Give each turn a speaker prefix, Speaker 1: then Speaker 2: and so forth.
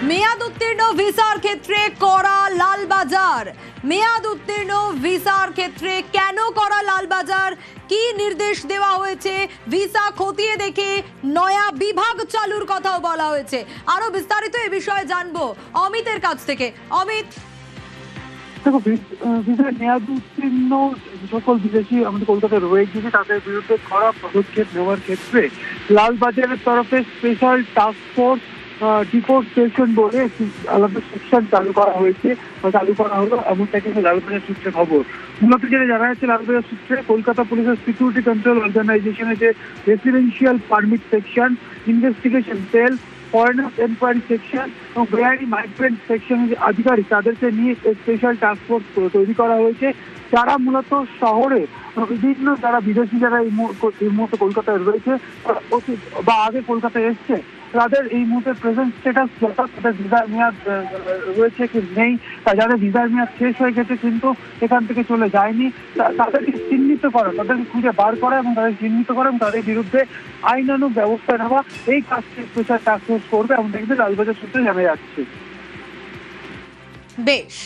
Speaker 1: মেয়াদ উত্তীর্ণ ভিসার ক্ষেত্রে করা লালবাজার। মেয়াদ উত্তীর্ণ ভিসার ক্ষেত্রে কেন করা লালবাজার, কি নির্দেশ দেওয়া হয়েছে, ভিসা খতিয়ে দেখে নয়া বিভাগ চালুর কথাও বলা হয়েছে। আরো বিস্তারিত এ বিষয়ে জানবো অমিতের কাছ থেকে। অমিত,
Speaker 2: দেখো, ভিসার মেয়াদ উত্তীর্ণ সকল বিদেশি আমাদের কলকাতায় রয়ে গেছে তাদের বিরুদ্ধে কড়া পদক্ষেপ নেওয়ার ক্ষেত্রে লালবাজারের তরফে স্পেশাল টাস্ক ফোর্স ডিপোর্টেশন বলে একটি আলাদা সেকশন চালু করা হয়েছে বা চালু করা হলো, এমনটা কিন্তু লালবাজার সূত্রে খবর। মূলত যেটা জানা যাচ্ছে, লালবাজার সূত্রে কলকাতা পুলিশের সিকিউরিটি কন্ট্রোল অর্গানাইজেশনের যে residential permit section, investigation cell, foreigner enquiry section এবং বেআইনি মাইগ্রেন্ট সেকশনের যে আধিকারিক তাদেরকে নিয়ে স্পেশাল টাস্ক ফোর্স তৈরি করা হয়েছে, যারা মূলত শহরে বিভিন্ন যারা বিদেশি যারা এই মুহূর্তে কলকাতায় রয়েছে বা আগে কলকাতায় এসছে, তাদের এই মুহূর্তে প্রেজেন্ট স্ট্যাটাস তাদের ভিসার মেয়াদ রয়েছে কি নেই, যাদের ভিসার মেয়াদ শেষ হয়ে গেছে কিন্তু এখান থেকে চলে যায়নি, তাদেরকে চিহ্নিত করা, তাদেরকে খুঁজে বার করা এবং তাদের চিহ্নিত করা এবং তাদের বিরুদ্ধে আইনানুগ ব্যবস্থা নেওয়া, এই কাজটি স্পেশাল টাস্ক ফোর্স করবে এমনটা কিন্তু লালবাজার সূত্রে জানা যাচ্ছে।
Speaker 1: বেশ।